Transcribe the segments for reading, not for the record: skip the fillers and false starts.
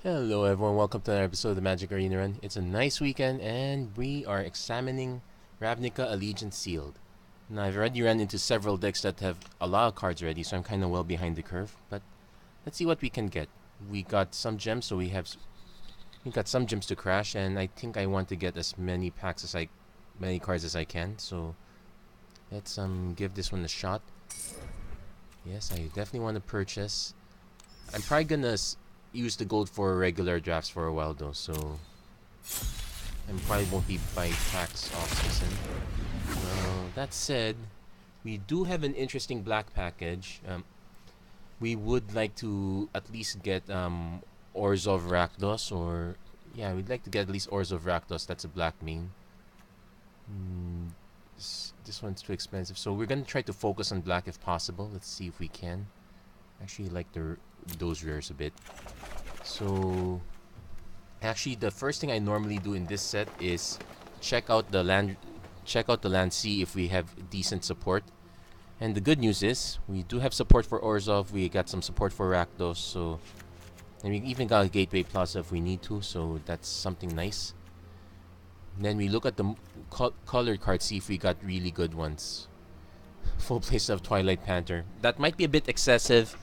Hello everyone, welcome to another episode of the MTG Arena Run. It's a nice weekend and we are examining Ravnica Allegiance Sealed. Now I've already run into several decks that have a lot of cards already, so I'm kind of well behind the curve, but let's see what we can get. We got some gems, so we got some gems to crash, and I think I want to get as many many cards as I can, so let's give this one a shot. Yes, I definitely want to purchase. I'm probably gonna use the gold for regular drafts for a while though, so I probably won't be buying packs off season. Well, that said, we do have an interesting black package. We would like to at least get Orzhov Rakdos, or yeah, we'd like to get at least Orzhov Rakdos. That's a black main. This one's too expensive, so we're gonna try to focus on black if possible. Let's see if we can. Actually, like those rares a bit. So, actually, the first thing I normally do in this set is check out the land, see if we have decent support. And the good news is we do have support for Orzhov. We got some support for Rakdos, so and we even got a Gateway Plaza if we need to. So that's something nice. And then we look at the colored cards, see if we got really good ones. Full place of Twilight Panther. That might be a bit excessive,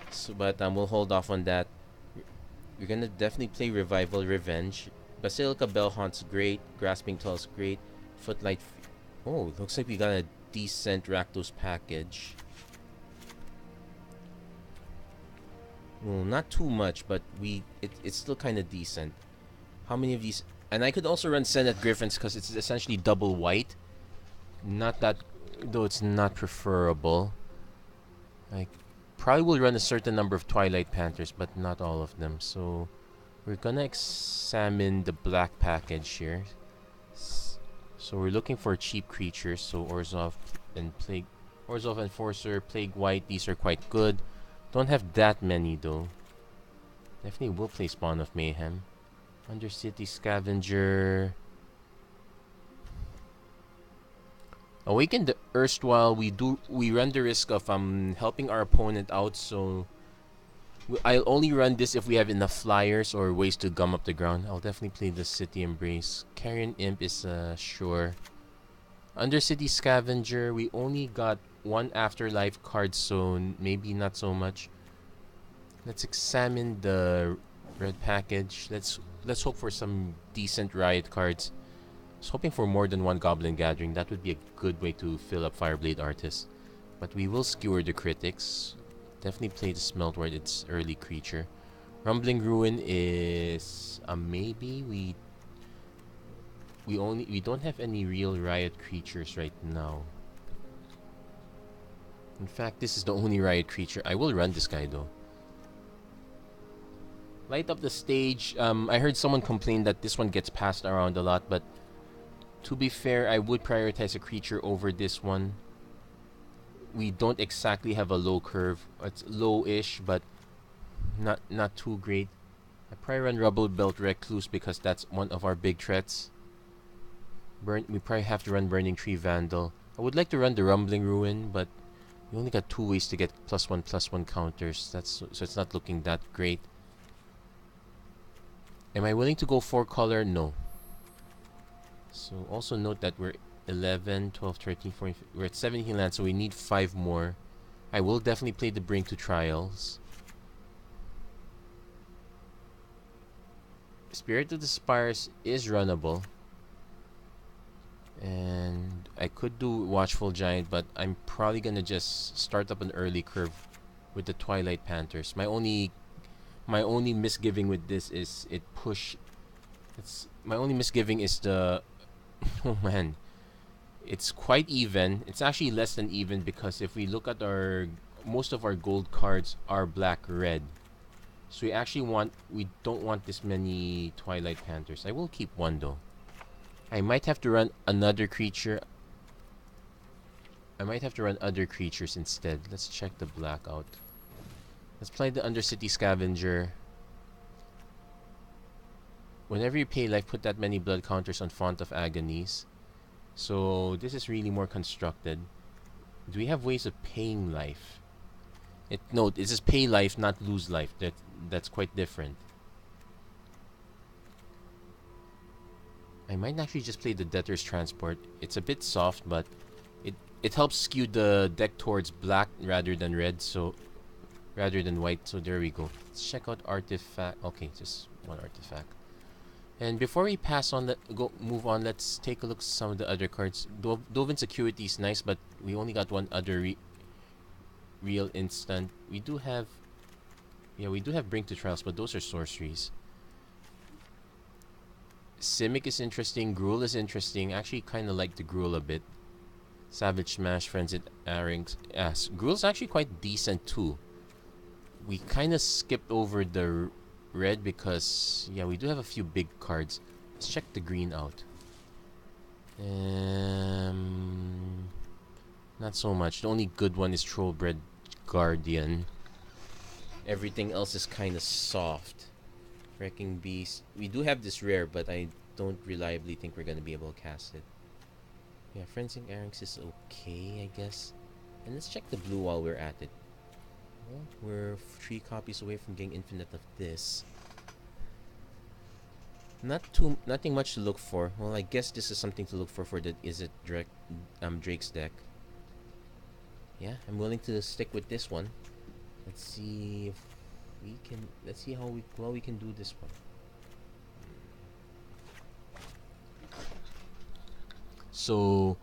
so but we'll hold off on that. We're gonna definitely play Revival Revenge. Basilica Bellhaunt's great. Grasping Tull's great. Footlight. Oh, looks like we got a decent Rakdos package. Well, not too much, but it's still kind of decent. How many of these? And I could also run Senate Griffins because it's essentially double white. Not that, though it's not preferable. I probably will run a certain number of Twilight Panthers, but not all of them. So we're gonna examine the black package here. So we're looking for cheap creatures. So Orzhov and Plague, Orzhov Enforcer, Plague White. These are quite good. Don't have that many though. Definitely will play Spawn of Mayhem. Undercity Scavenger. Awaken the Erstwhile. We run the risk of helping our opponent out, so I'll only run this if we have enough flyers or ways to gum up the ground. I'll definitely play the City Embrace. Carrion Imp is sure. Undercity Scavenger. We only got one Afterlife card, so maybe not so much. Let's examine the red package. Let's hope for some decent Riot cards. I was hoping for more than one Goblin Gathering. That would be a good way to fill up Fireblade Artist. But we will skewer the critics. Definitely play the Smeltward, its early creature. Rumbling Ruin is a maybe. We don't have any real Riot creatures right now. In fact, this is the only Riot creature. I will run this guy though. Light up the stage. I heard someone complain that this one gets passed around a lot, but to be fair, I would prioritize a creature over this one. We don't exactly have a low curve. It's low-ish, but not too great. I probably run Rubble Belt Recluse because that's one of our big threats. We probably have to run Burning Tree Vandal. I would like to run the Rumbling Ruin, but we only got 2 ways to get +1/+1 counters. So it's not looking that great. Am I willing to go 4-color? No. So also note that we're 11, 12, 13, 14, we're at 17 lands, so we need 5 more. I will definitely play the Bring to Trials. Spirit of the Spires is runnable. And I could do Watchful Giant, but I'm probably gonna just start up an early curve with the Twilight Panthers. My only misgiving with this is my only misgiving is the oh man, it's quite even. It's actually less than even because if we look at most of our gold cards are black red. So we don't want this many Twilight Panthers. I will keep one though. I might have to run another creature. I might have to run other creatures instead. Let's check the black out. Let's play the Undercity Scavenger. Whenever you pay life, put that many blood counters on Font of Agonies. So this is really more constructed. Do we have ways of paying life? No, this is pay life, not lose life. That's quite different. I might actually just play the Debtor's Transport. It's a bit soft, but it helps skew the deck towards black rather than red, so rather than white. So there we go. Let's check out artifact. Okay, just one artifact. And before we pass on, move on. Let's take a look at some of the other cards. Dovin Security is nice, but we only got one other real instant. We do have Bring to Trials, but those are sorceries. Simic is interesting. Gruul is interesting. Actually, kind of like the Gruul a bit. Savage Smash, Frenzied Arings. Yes, Gruul's actually quite decent too. We kind of skipped over the red because, yeah, we do have a few big cards. Let's check the green out. Not so much. The only good one is Trollbred Guardian. Everything else is kind of soft. Wrecking Beast. We do have this rare, but I don't reliably think we're going to be able to cast it. Yeah, Frenzied Arings is okay, I guess. And let's check the blue while we're at it. Well, we're 3 copies away from getting infinite of this. Nothing much to look for. Well, I guess this is something to look for the Drake's deck. Yeah, I'm willing to stick with this one. Let's see if we can. Let's see how well we can do this one. So,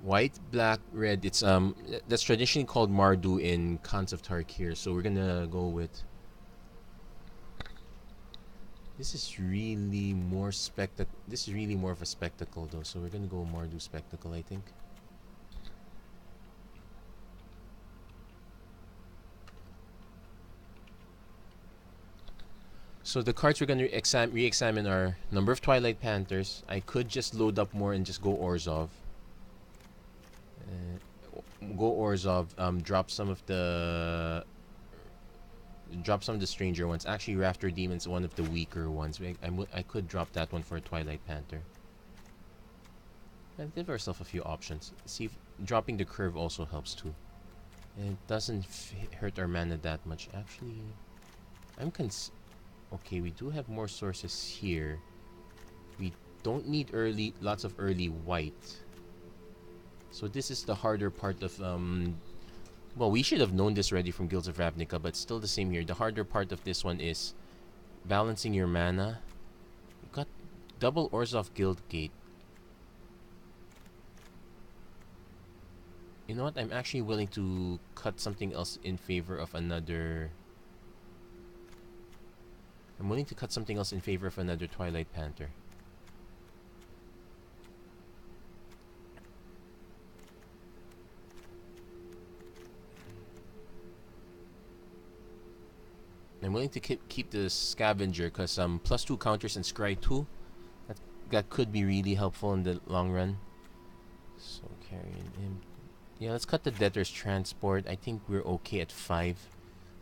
white, black, red. It's that's traditionally called Mardu in Khans of Tarkir. So we're gonna go with. This is really more This is really more of a spectacle though. So we're gonna go Mardu Spectacle, I think. So the cards we're going to re-examine are number of Twilight Panthers. I could just load up more and just go Orzhov. Drop some of the stranger ones. Actually, Rafter Demon's one of the weaker ones. I could drop that one for a Twilight Panther. And give ourselves a few options. See if dropping the curve also helps too. And it doesn't hurt our mana that much. Actually, okay, we do have more sources here. We don't need lots of early white. So this is the harder part of well, we should have known this already from Guilds of Ravnica, but still the same here. The harder part of this one is balancing your mana. You got double Orzhov Guildgate. You know what? I'm actually willing to cut something else in favor of another. I'm willing to cut something else in favor of another Twilight Panther. I'm willing to keep the Scavenger because +2 counters and Scry 2. That could be really helpful in the long run. So carrying him. Yeah, let's cut the Debtor's Transport. I think we're okay at 5.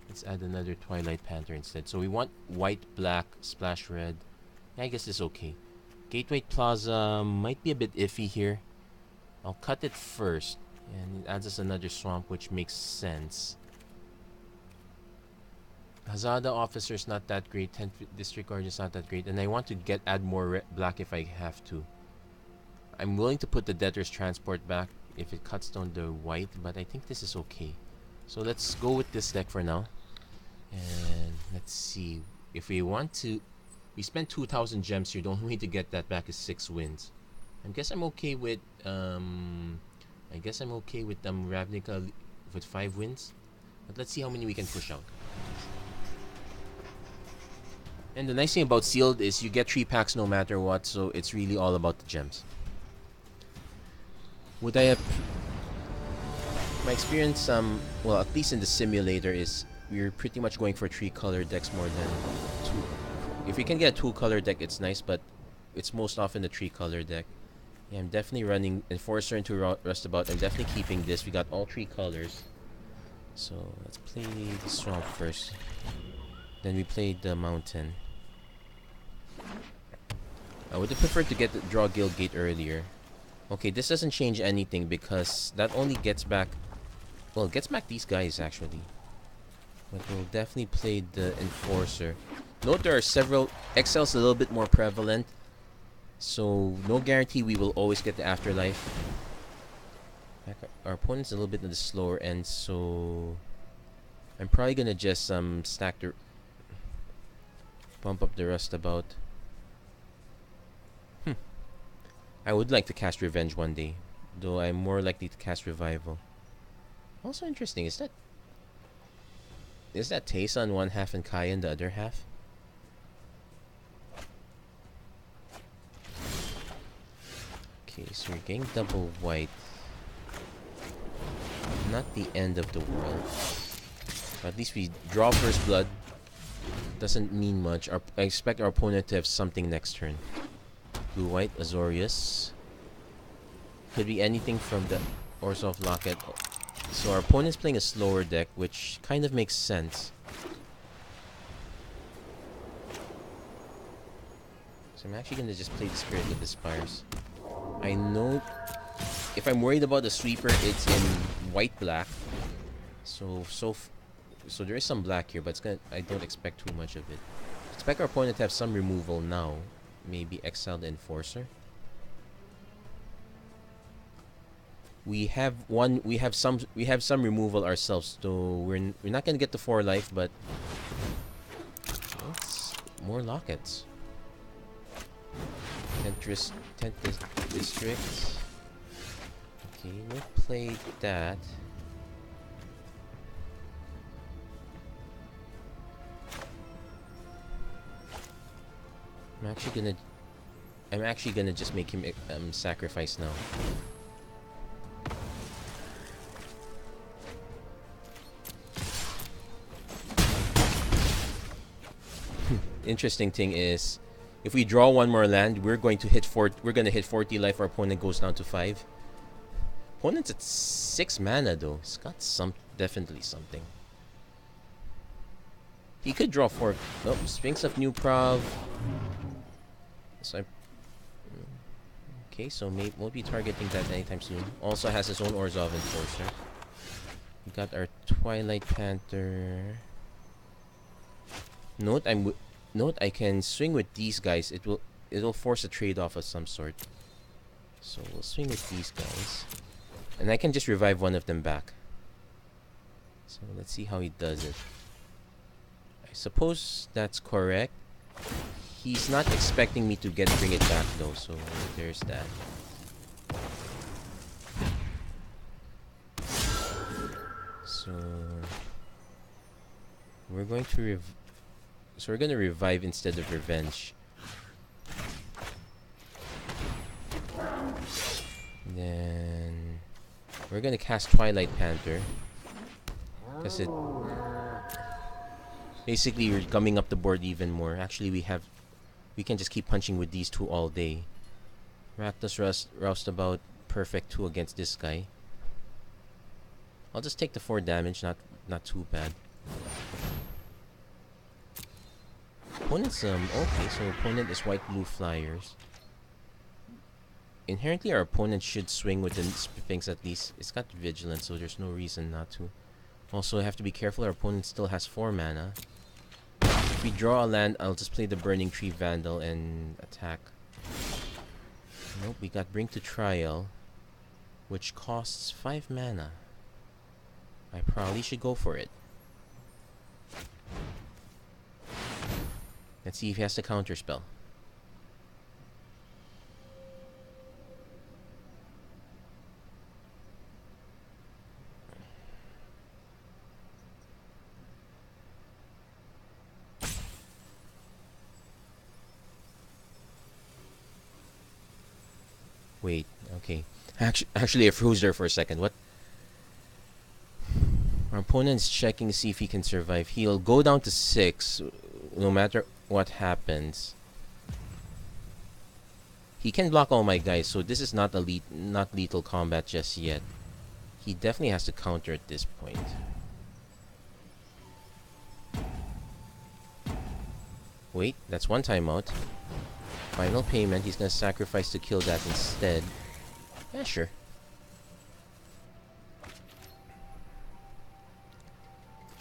Let's add another Twilight Panther instead. So we want white, black, splash red. Yeah, I guess it's okay. Gateway Plaza might be a bit iffy here. I'll cut it first. And it adds us another swamp, which makes sense. Hazada Officer is not that great. 10th District Guard is not that great. And I want to add more black if I have to. I'm willing to put the Debtor's Transport back if it cuts down the white. But I think this is okay. So let's go with this deck for now. And let's see. If we want to... We spent 2,000 gems here. The only way to get that back is 6 wins. I guess I'm okay with... Ravnica with 5 wins. But let's see how many we can push out. And the nice thing about Sealed is you get 3 packs no matter what. So it's really all about the gems. Would I have... My experience, well, at least in the simulator, is we're pretty much going for 3-color decks more than 2. If we can get a 2-color deck, it's nice, but it's most often a 3-color deck. Yeah, I'm definitely running Enforcer into Rustabout. I'm definitely keeping this. We got all 3 colors. So let's play the Swamp first. Then we played the Mountain. I would have preferred to draw Guildgate earlier. Okay, this doesn't change anything because that only gets back... Well, it gets back these guys, actually. But we'll definitely play the Enforcer. Note there are several... XL's a little bit more prevalent. So no guarantee we will always get the afterlife. Our opponent's a little bit on the slower end, so I'm probably gonna just stack the bump up the rust about. I would like to cast Revenge one day, though I'm more likely to cast Revival. Also interesting, is that Teysa on one half and Kaya on the other half? Okay, so we're getting double white. Not the end of the world. But at least we draw first blood. Doesn't mean much. I expect our opponent to have something next turn. Blue-white, Azorius. Could be anything from the Orzhov Locket. So our opponent's playing a slower deck, which kind of makes sense. So I'm actually going to just play the Spirit of the Spires. I know if I'm worried about the sweeper, it's in white-black. So there is some black here, but I don't expect too much of it. Expect our opponent to have some removal now. Maybe exile the Enforcer. We have some removal ourselves, so we're not gonna get the 4 life, but it's more lockets. Tent District. Okay, we'll play that. I'm actually gonna just make him sacrifice now. Interesting thing is, if we draw one more land, we're gonna hit 40 life. Our opponent goes down to 5. Opponent's at 6 mana though. It's got definitely something. He could draw 4. Nope, Sphinx of New Prov. So okay, so won't be targeting that anytime soon. Also has his own Orzhov Enforcer. We got our Twilight Panther. Note I can swing with these guys. It'll force a trade-off of some sort. So we'll swing with these guys. And I can just revive one of them back. So let's see how he does it. I suppose that's correct. He's not expecting me to bring it back though, so there's that. So we're going to we're gonna revive instead of revenge. Then we're gonna cast Twilight Panther. Because it basically you're gumming up the board even more. Actually we can just keep punching with these two all day. Rakdos Roustabout, perfect 2 against this guy. I'll just take the 4 damage, not too bad. Opponent's okay, so opponent is white-blue flyers. Inherently our opponent should swing with the Sphinx at least. It's got vigilance, so there's no reason not to. Also, I have to be careful, our opponent still has 4 mana. If we draw a land, I'll just play the Burning Tree Vandal and attack. Nope, we got Bring to Trial, which costs 5 mana. I probably should go for it. Let's see if he has the counter spell. Wait, okay. Actually, I froze there for a second. What? Our opponent's checking to see if he can survive. He'll go down to 6, no matter what happens. He can block all my guys, so this is not lethal combat just yet. He definitely has to counter at this point. Wait, that's one timeout. Final payment, he's gonna sacrifice to kill that instead. Yeah, sure.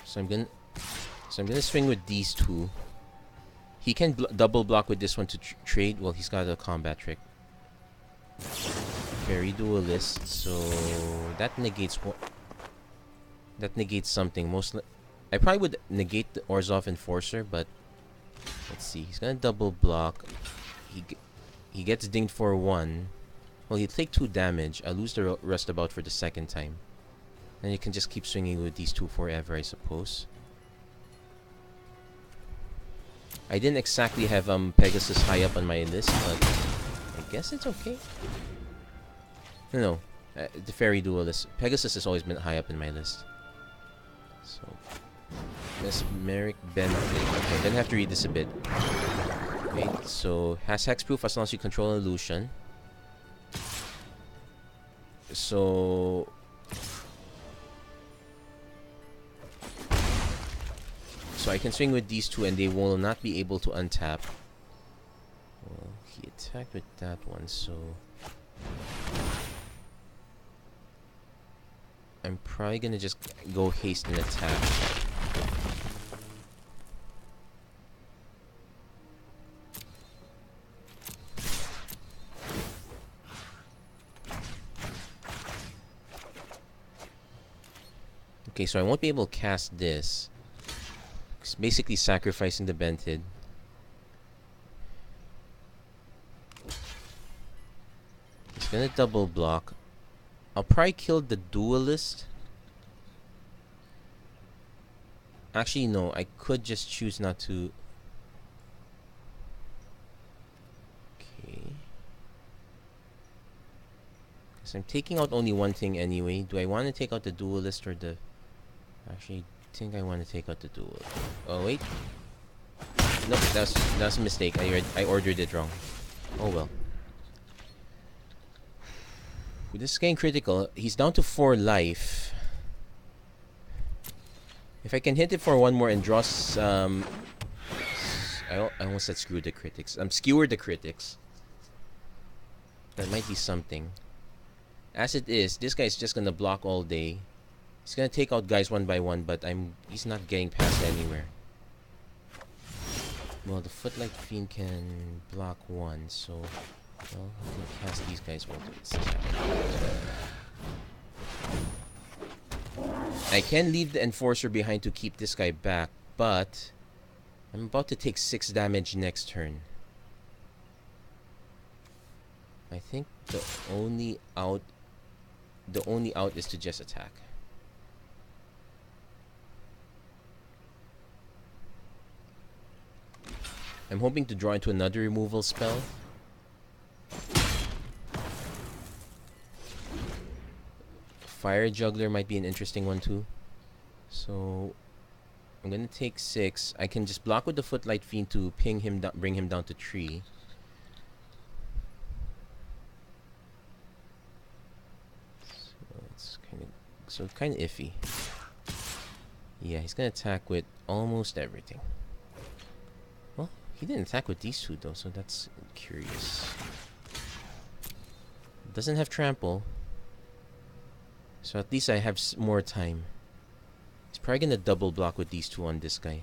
So I'm gonna swing with these 2. He can double block with this one to trade. Well, he's got a combat trick. Fairy Duelist, so that negates what? That negates something. I probably would negate the Orzhov Enforcer, but let's see. He's gonna double block. He gets dinged for 1. Well, he'll take 2 damage. I'll lose the Rustabout for the second time. And you can just keep swinging with these 2 forever, I suppose. I didn't exactly have Pegasus high up on my list, but I guess it's okay. No, the Fairy Duelist. Pegasus has always been high up in my list. So, Mesmeric Benefit. Okay, then I have to read this a bit. Wait, so has hexproof as long as you control an illusion. So I can swing with these 2 and they will not be able to untap. Well, he attacked with that one, so I'm probably gonna just go haste and attack. Okay, so I won't be able to cast this. It's basically sacrificing the Bented. He's gonna double block. I'll probably kill the Duelist. Actually, no. I could just choose not to. Okay. Because I'm taking out only one thing anyway. Do I want to take out the Duelist or the... Actually, I think I want to take out the Duelist. Oh, wait. Nope, that's a mistake. I ordered it wrong. Oh, well. This is getting critical. He's down to 4 life. If I can hit it for 1 more and draw some... I almost said screw the critics. Skewer the critics. That might be something. As it is, this guy's just gonna block all day. He's gonna take out guys 1 by 1, but he's not getting past anywhere. Well, the Footlight Fiend can block 1, so... Well, I can cast these guys once. I can leave the Enforcer behind to keep this guy back, but I'm about to take 6 damage next turn. I think the only out is to just attack. I'm hoping to draw into another removal spell. Fire Juggler might be an interesting one too. So I'm gonna take 6. I can just block with the Footlight Fiend to ping him down, bring him down to 3. So it's kind of iffy. Yeah, he's gonna attack with almost everything. Well, he didn't attack with these 2 though, so that's curious. Doesn't have trample. So at least I have more time. He's probably gonna double block with these 2 on this guy.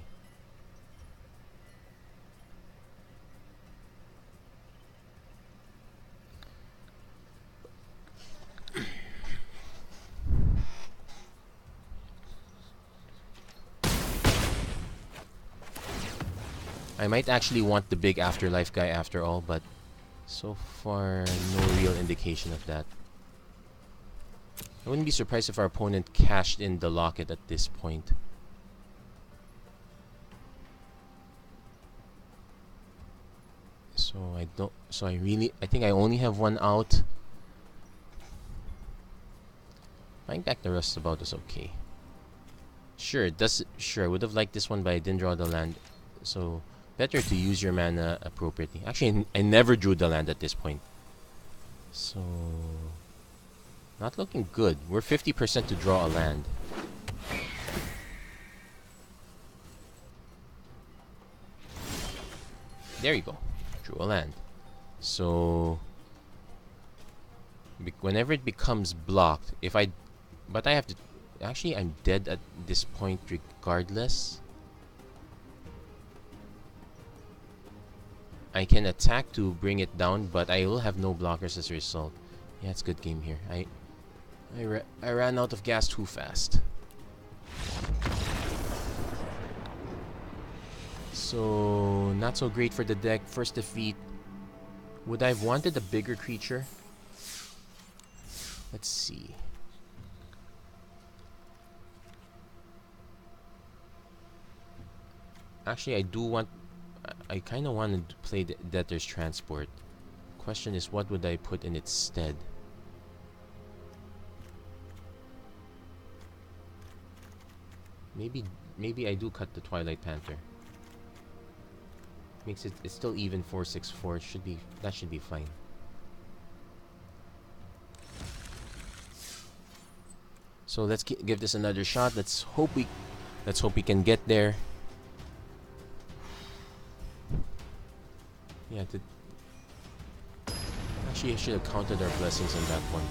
I might actually want the big Afterlife guy after all, but so far no real indication of that. I wouldn't be surprised if our opponent cashed in the Locket at this point. I think I only have 1 out. Buying back the Rustabout is okay. Sure, I would have liked this one, but I didn't draw the land. So better to use your mana appropriately. Actually, I never drew the land at this point. So not looking good. We're 50% to draw a land. There you go. Drew a land. So whenever it becomes blocked, but I have to... Actually, I'm dead at this point regardless. I can attack to bring it down, but I will have no blockers as a result. Yeah, it's a good game here. I ran out of gas too fast. So, not so great for the deck. First defeat. Would I have wanted a bigger creature? Let's see. Actually, I kind of wanted to play the Debtor's Transport. Question is, what would I put in its stead? Maybe I do cut the Twilight Panther. Makes it's still even 464. That should be fine. So let's give this another shot. Let's hope we can get there. Yeah, actually I should have counted our blessings on that one.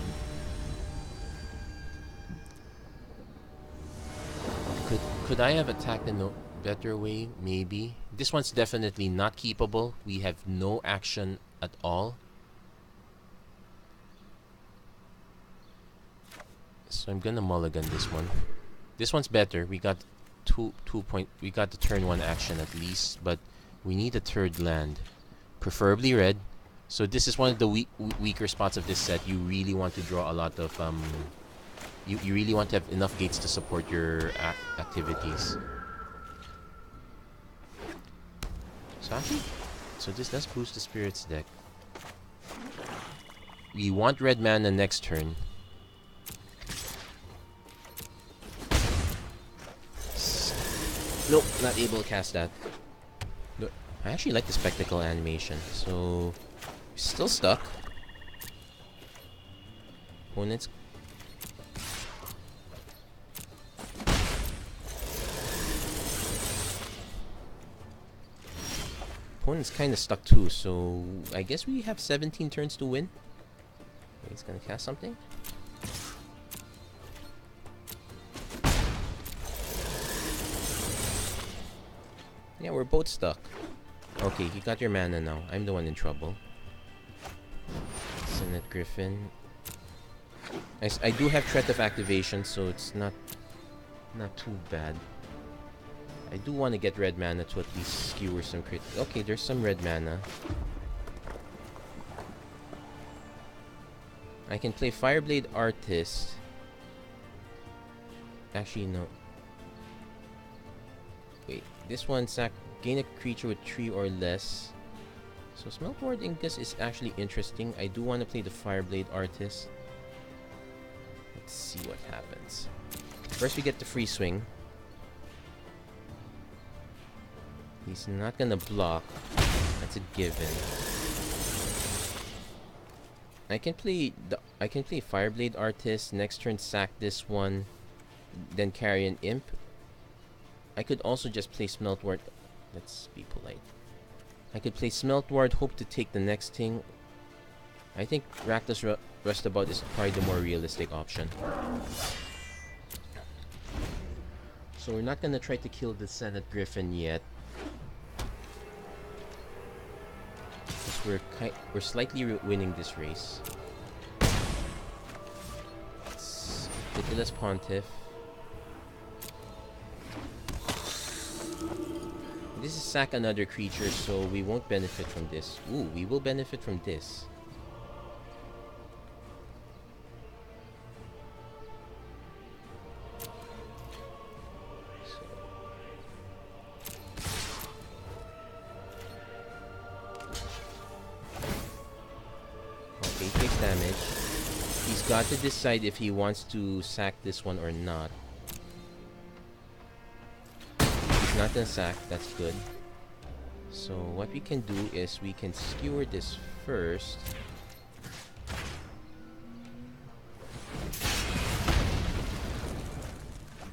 Could I have attacked in a better way? Maybe. This one's definitely not keepable. We have no action at all. So I'm gonna mulligan this one. This one's better. We got we got the turn 1 action at least, but we need a third land. Preferably red. So this is one of the weaker spots of this set. You really want to draw a lot of you really want to have enough gates to support your activities. So this does boost the Spirits deck. We want red mana next turn. Nope, not able to cast that. No, I actually like the Spectacle animation, so still stuck. Opponent's kind of stuck too, so I guess we have 17 turns to win. Okay, he's gonna cast something. Yeah, we're both stuck. Okay, you got your mana now. I'm the one in trouble. Senate Griffin. I do have Threat of Activation, so it's not too bad. I do want to get red mana to at least skewer some crit. Okay, there's some red mana. I can play Fireblade Artist. Actually, no. Wait, this one gain a creature with 3 or less. So Smeltward Incus is actually interesting. I do want to play the Fireblade Artist. Let's see what happens. First we get the free swing. He's not gonna block. That's a given. I can play Fireblade Artist. Next turn sack this one, then carry an imp. I could also just play Smeltward. Let's be polite. I could play Smeltward, hope to take the next thing. I think Rakdos Rustabout is probably the more realistic option. So we're not gonna try to kill the Senate Griffin yet. We're slightly winning this race. Pitiless Pontiff. This is sack another creature, so we won't benefit from this. Ooh, we will benefit from this. Okay, takes damage. He's got to decide if he wants to sack this one or not. Not gonna sack, that's good. So what we can do is we can skewer this first.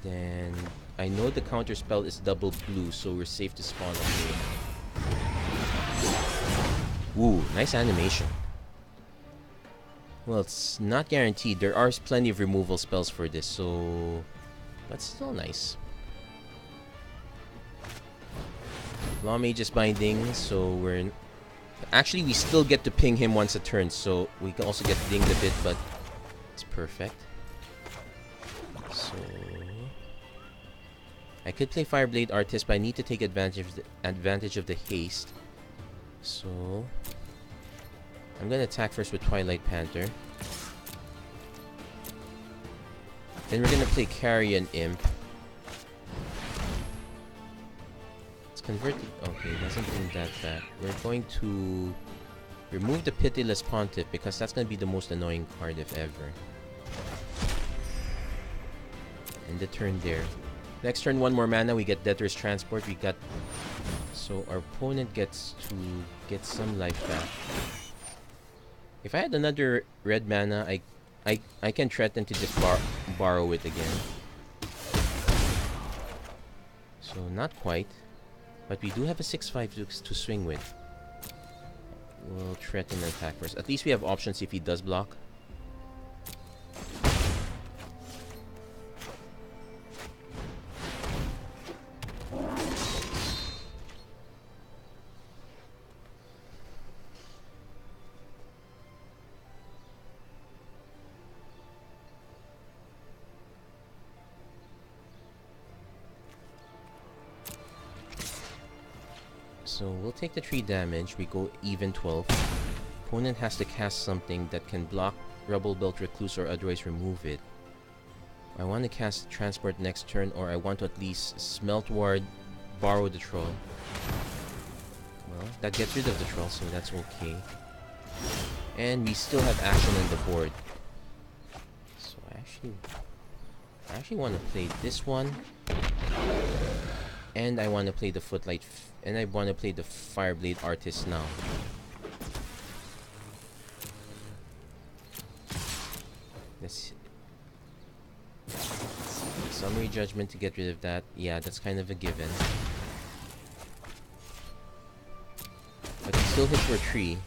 Then I know the counter spell is double blue, so we're safe to spawn a blue. Ooh, nice animation. Well, it's not guaranteed. There are plenty of removal spells for this, so but still nice. Law Mage's Binding, so we're Actually, we still get to ping him once a turn, so we can also get dinged a bit, but it's perfect. So I could play Fireblade Artist, but I need to take advantage of the haste. So I'm gonna attack first with Twilight Panther. Then we're gonna play Carrion Imp. Let's convert it. Okay, it doesn't bring that back. We're going to remove the Pitiless Pontiff because that's gonna be the most annoying card if ever. And the turn there. Next turn, one more mana. We get Debtor's Transport. We got, so our opponent gets to get some life back. If I had another red mana, I can threaten to just borrow it again. So not quite, but we do have a 6/5 to swing with. We'll threaten and attack first. At least we have options if he does block. So we'll take the 3 damage. We go even 12. Opponent has to cast something that can block Rubble Belt Recluse or otherwise remove it. I want to cast Transport next turn, or I want to at least Smelt Ward, borrow the Troll. Well, that gets rid of the Troll, so that's okay. And we still have action on the board. So I actually want to play this one. And I want to play the Footlight, and I want to play the Fireblade Artist now. Let's Summary Judgment to get rid of that. Yeah, that's kind of a given. But it still hits for a 3.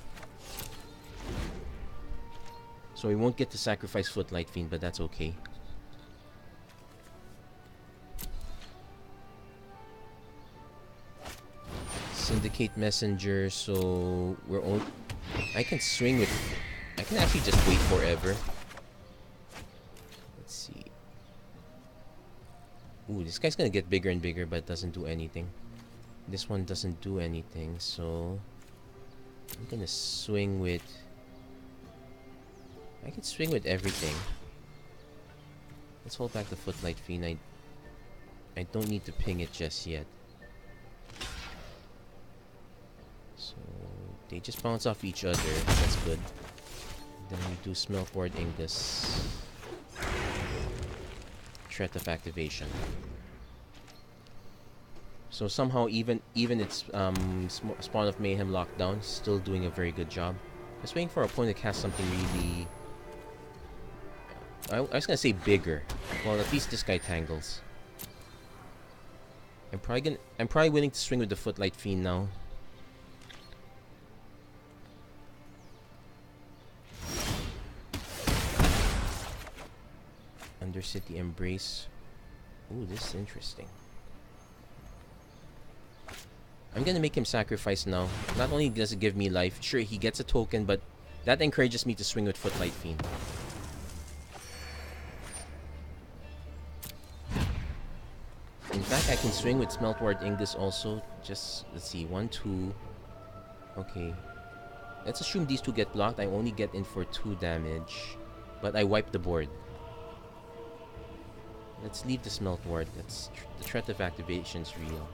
So we won't get to sacrifice Footlight Fiend, but that's okay. Syndicate Messenger, so we're all... I can swing with... I can actually just wait forever. Let's see. Ooh, this guy's gonna get bigger and bigger, but doesn't do anything. This one doesn't do anything, so... I'm gonna swing with... I can swing with everything. Let's hold back the Footlight Fiend. I don't need to ping it just yet. So they just bounce off each other. That's good. Then we do Smeltboard Ingus. Threat of activation. So somehow even its Spawn of Mayhem lockdown still doing a very good job. Just waiting for our opponent to cast something really... I was gonna say bigger. Well, at least this guy tangles. I'm probably willing to swing with the Footlight Fiend now. Undercity Embrace. Ooh, this is interesting. I'm gonna make him sacrifice now. Not only does it give me life, sure, he gets a token, but that encourages me to swing with Footlight Fiend. In fact, I can swing with Smeltward Ingus also. Just, let's see, 1, 2. Okay. Let's assume these two get blocked. I only get in for 2 damage. But I wipe the board. Let's leave the Smelt Ward. That's the threat of activation is real.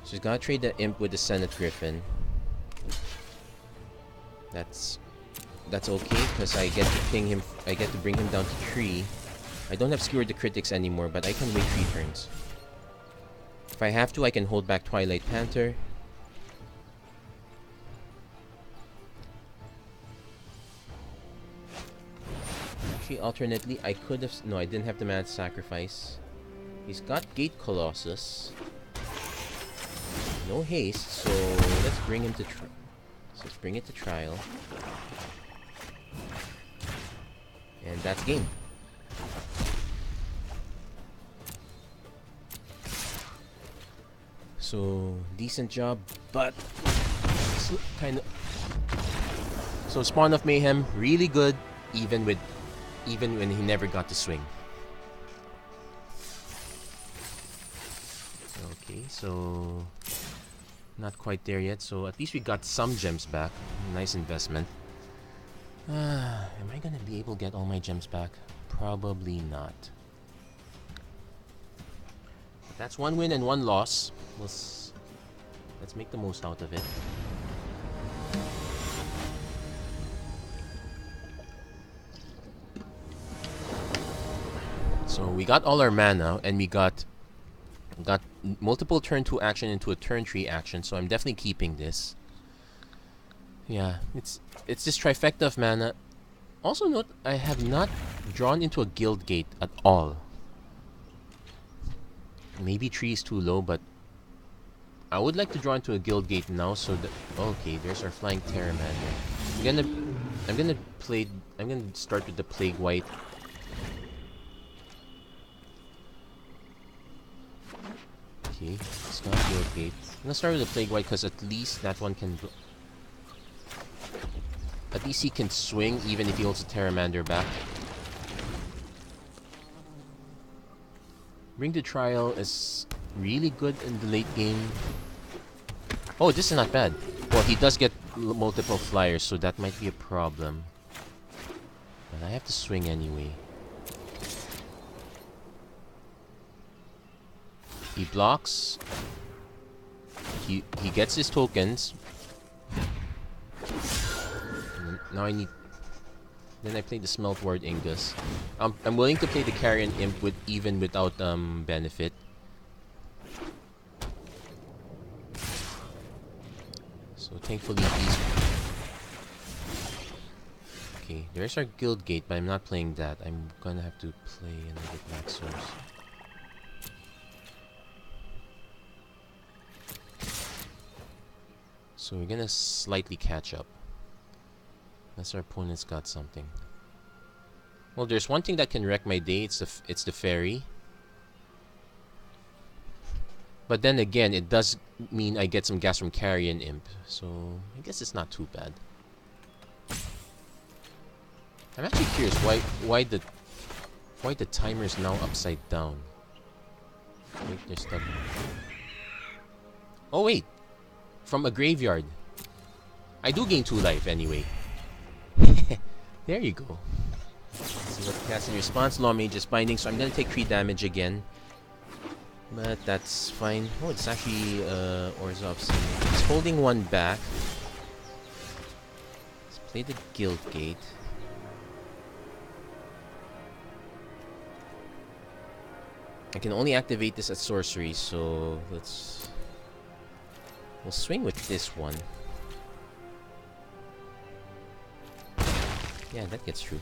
So he's gotta trade the Imp with the Senate Griffin. That's okay because I get to ping him. I get to bring him down to 3. I don't have Skewered the Critics anymore, but I can wait 3 turns. If I have to, I can hold back Twilight Panther. Actually, alternately, I could have... No, I didn't have the mana to sacrifice. He's got Gate Colossus. No haste, so let's bring him to... let's bring it to trial. And that's game. So decent job, but kind of. So Spawn of Mayhem really good, even when he never got to swing. Okay, so not quite there yet. So at least we got some gems back. Nice investment. Am I gonna be able to get all my gems back? Probably not. But that's one win and one loss. Let's make the most out of it. So we got all our mana, and we got multiple turn 2 action into a turn 3 action. So I'm definitely keeping this. Yeah, it's this trifecta of mana. Also note, I have not drawn into a guild gate at all. Maybe 3 is too low, but I would like to draw into a guild gate now. So that okay, there's our flying Terramander. I'm gonna start with the Plague White. Okay, it's not guild gate. I'm gonna start with the Plague White because at least that one can. At least he can swing even if he holds a Terramander back. Bring to Trial is really good in the late game. Oh, this is not bad. Well, he does get multiple flyers, so that might be a problem. But I have to swing anyway. He blocks. He gets his tokens. Now I need. Then I play the Smelt Ward Ingus. I'm willing to play the Carrion Imp even without benefit. So thankfully he's. Okay, there's our guild gate, but I'm not playing that. I'm gonna have to play another Black Source. So we're gonna slightly catch up. Unless our opponent's got something. Well, there's one thing that can wreck my day. It's the fairy. But then again, it does mean I get some gas from Carrion Imp. So I guess it's not too bad. I'm actually curious why the timer is now upside down. Wait, there's stuff. Oh wait, from a graveyard. I do gain 2 life anyway. There you go. So what cast in response, Law Mage's Binding, so I'm gonna take 3 damage again. But that's fine. Oh, it's actually Orzhov's. He's holding 1 back. Let's play the Guild Gate. I can only activate this as sorcery, so we'll swing with this one. Yeah, that gets through.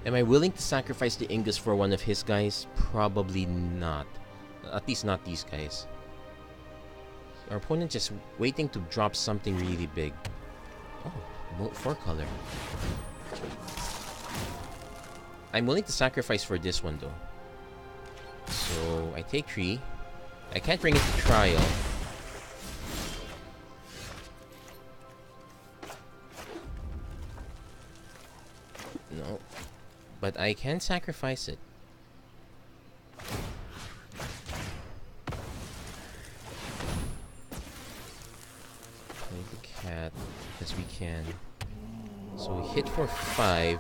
Am I willing to sacrifice the Ingus for one of his guys? Probably not. At least not these guys. Our opponent just waiting to drop something really big. Oh, 4 color. I'm willing to sacrifice for this one though. So I take 3. I can't bring it to trial. No. But I can sacrifice it. Play the cat as we can. So we hit for 5.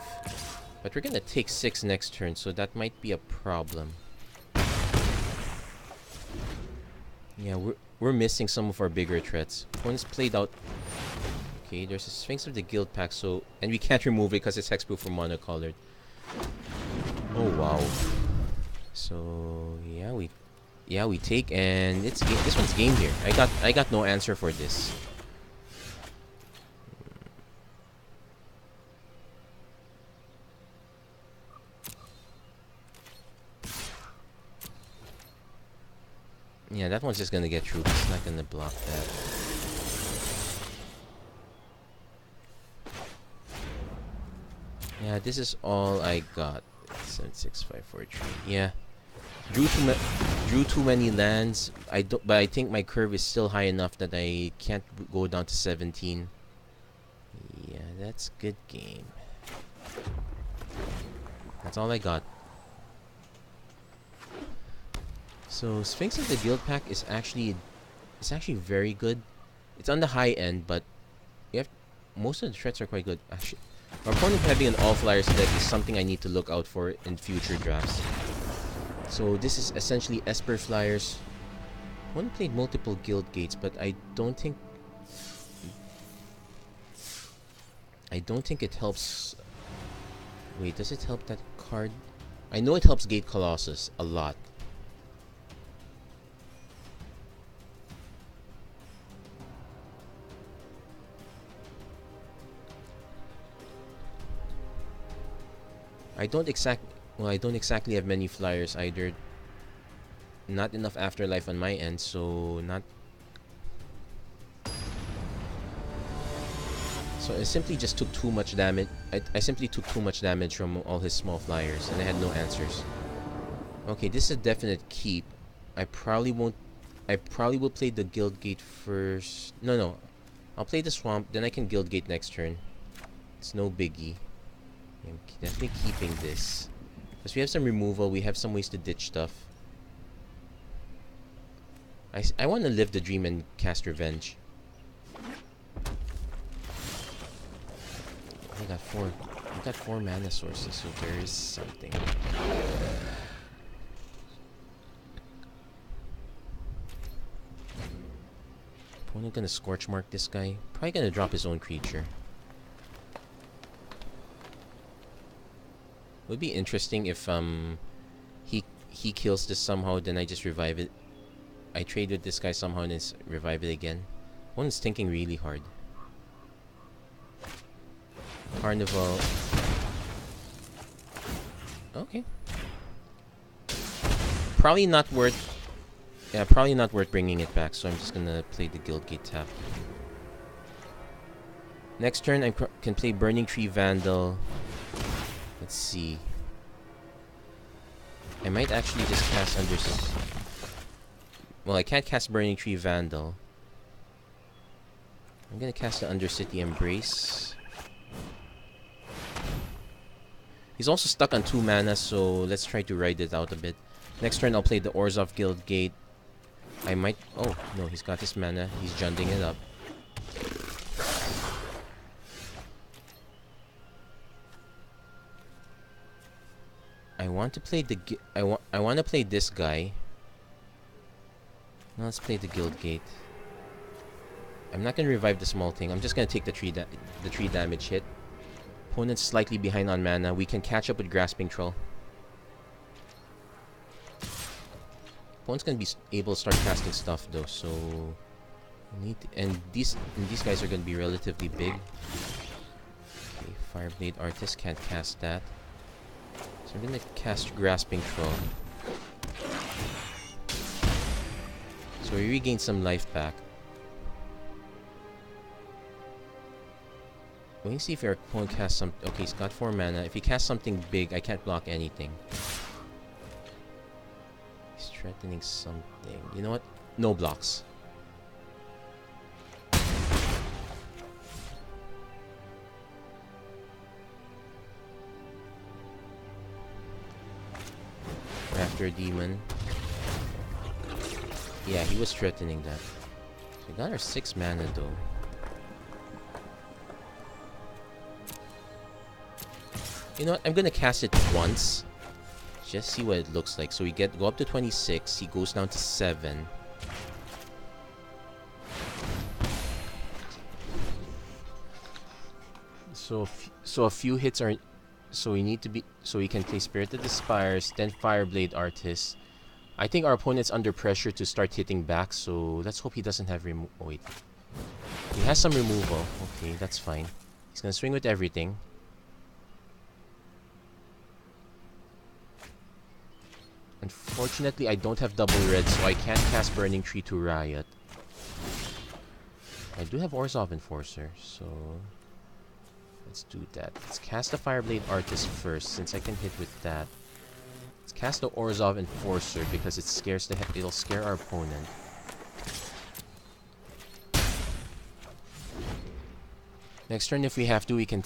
But we're gonna take 6 next turn, so that might be a problem. Yeah, we're missing some of our bigger threats. Opponent's played out. Okay, there's a Sphinx of the Guild Pack, so and we can't remove it because it's hexproof for monocolored. Oh wow. So yeah we take, and it's game. This one's game here. I got no answer for this. Yeah, that one's just gonna get through. It's not gonna block that. Yeah, this is all I got. 7, 6, 5, 4, 3. Yeah. drew too many lands. But I think my curve is still high enough that I can't go down to 17. Yeah, that's good game. That's all I got. So Sphinx of the Guild pack is actually very good. It's on the high end, but you have most of the threats are quite good. Actually, our opponent having an all flyers deck is something I need to look out for in future drafts. So this is essentially Esper flyers. One played multiple guild gates, but I don't think it helps. Wait, does it help that card? I know it helps Gate Colossus a lot. I don't exactly have many flyers either. Not enough afterlife on my end, so not. So I simply just took too much damage. I simply took too much damage from all his small flyers, and I had no answers. Okay, this is a definite keep. I probably will play the Guild Gate first. No. I'll play the Swamp, then I can Guild Gate next turn. It's no biggie. I'm definitely keeping this. Because we have some removal, we have some ways to ditch stuff. I want to live the dream and cast Revenge. I got four mana sources, so there is something. Opponent gonna Scorch Mark this guy. Probably gonna drop his own creature. Would be interesting if he kills this somehow, then I just revive it. I trade with this guy somehow and then revive it again. One's thinking really hard. Carnival. Okay. Probably not worth. Yeah, probably not worth bringing it back. So I'm just gonna play the Guild Gate tap. Next turn I can play Burning Tree Vandal. Let's see. I might actually just cast under. Well, I can't cast Burning Tree Vandal. I'm gonna cast the Undercity Embrace. He's also stuck on 2 mana, so let's try to ride it out a bit. Next turn, I'll play the Orzhov Guild Gate. I might. Oh no, he's got his mana. He's junding it up. I want to play the. I want to play this guy. Now let's play the Guild Gate. I'm not gonna revive the small thing. I'm just gonna take the 3 damage hit. Opponent's slightly behind on mana. We can catch up with Grasping Troll. Opponent's gonna be able to start casting stuff though, so and these guys are gonna be relatively big. Okay, Fireblade Artist can't cast that. So I'm gonna cast Grasping Troll. So we regain some life back. Let me see if our opponent casts some. Okay, he's got 4 mana. If he casts something big, I can't block anything. He's threatening something. You know what? No blocks. After Demon. Yeah, he was threatening that. So we got our 6 mana though. You know what? I'm gonna cast it once. Just see what it looks like. So we go up to 26. He goes down to 7. So a few hits are. So we need to be. So we can play Spirited Aspires, then Fireblade Artist. I think our opponent's under pressure to start hitting back. So let's hope he doesn't have oh, wait. He has some removal. Okay, that's fine. He's gonna swing with everything. Unfortunately, I don't have double red, so I can't cast Burning Tree to Riot. I do have Orzhov Enforcer, so let's do that. Let's cast the Fireblade Artist first, since I can hit with that. Let's cast the Orzhov Enforcer because it'll scare our opponent. Next turn, if we have to, we can.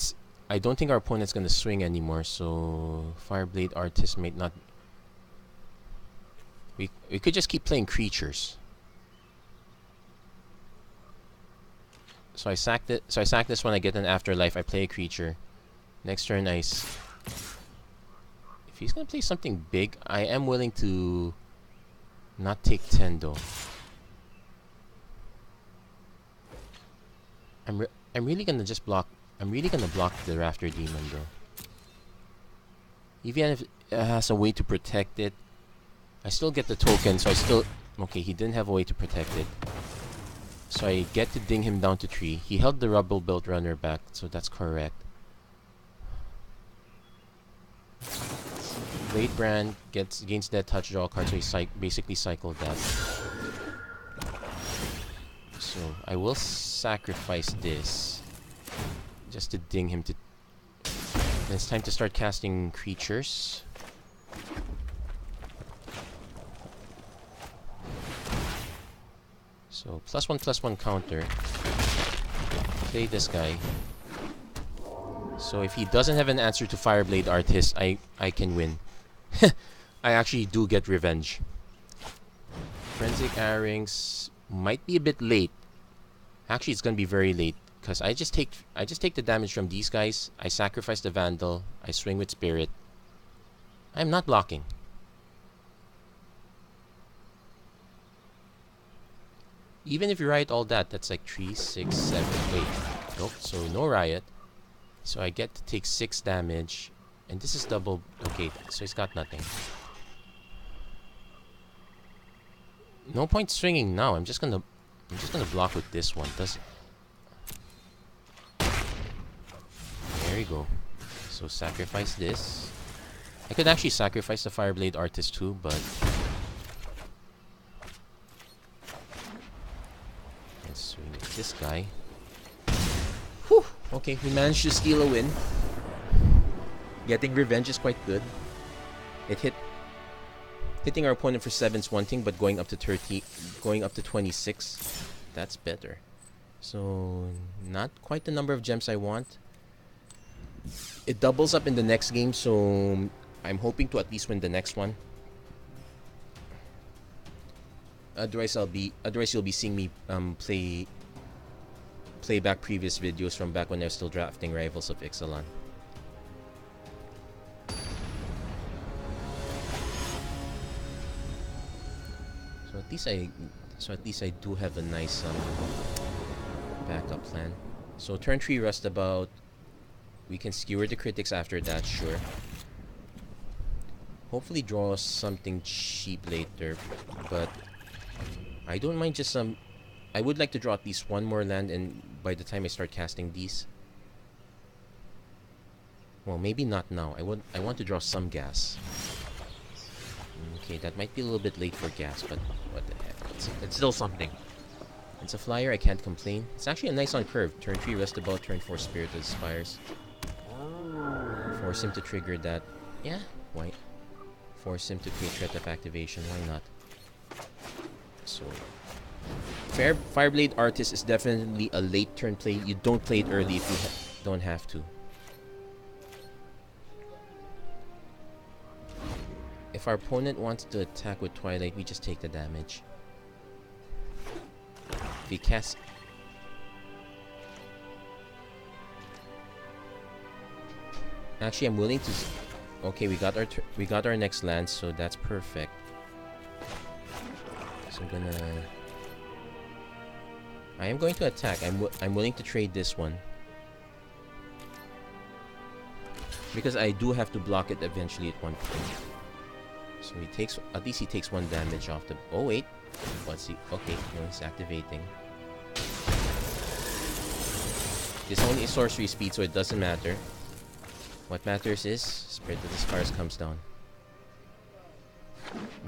I don't think our opponent's gonna swing anymore, so Fireblade Artist might not. We could just keep playing creatures. So I sack it. So I sack this one. I get an Afterlife. I play a creature. Next turn, if he's gonna play something big, I am willing to not take 10 though. I'm really gonna just block. I'm really gonna block the Rafter Demon though. Even if it has a way to protect it, I still get the token. So I still okay. He didn't have a way to protect it, so I get to ding him down to 3. He held the Rubble Built Runner back, so that's correct. Blade Brand gains Death Touch, draw a card, so he basically cycled that. So I will sacrifice this just to ding him to. And it's time to start casting creatures. So +1/+1 counter. Play this guy. So if he doesn't have an answer to Fireblade Artist, I can win. I actually do get revenge. Forensic Arrings might be a bit late. Actually, it's gonna be very late because I just take the damage from these guys. I sacrifice the Vandal. I swing with Spirit. I'm not blocking. Even if you riot all that, that's like 3, 6, 7, 8. Nope. So no riot. So I get to take 6 damage. And this is double. Okay, so he's got nothing. No point swinging now. I'm just gonna block with this one. There you go. So sacrifice this. I could actually sacrifice the Fireblade Artist too, but let's swing with this guy. Whew. Okay, we managed to steal a win. Getting revenge is quite good. Hitting our opponent for 7 is one thing, but going up to 26, that's better. So not quite the number of gems I want. It doubles up in the next game, so I'm hoping to at least win the next one. Otherwise you'll be seeing me play back previous videos from back when I was still drafting Rivals of Ixalan. So at least I do have a nice backup plan. So turn 3 Rustabout. We can skewer the critics after that, sure. Hopefully draw something cheap later, but I don't mind just I would like to draw at least one more land, and by the time I start casting these, well, maybe not now. I want to draw some gas. Okay, that might be a little bit late for gas, but what the heck? It's still something. It's a flyer, I can't complain. It's actually a nice on curve. Turn 3 Rustabout, turn 4 Spirited Spires. Force him to trigger that. Yeah, why? Force him to create threat of activation. Why not? So, Fireblade Artist is definitely a late turn play. You don't play it early if you don't have to. If our opponent wants to attack with Twilight, we just take the damage. If he casts... Actually, I'm willing to... Okay, we got our next land, so that's perfect. So I am going to attack. I'm willing to trade this one. Because I do have to block it eventually at one point. So at least he takes 1 damage off the... Oh wait, what's he? Okay, no, he's activating. This only is sorcery speed, so it doesn't matter. What matters is Spirit of the Scars comes down.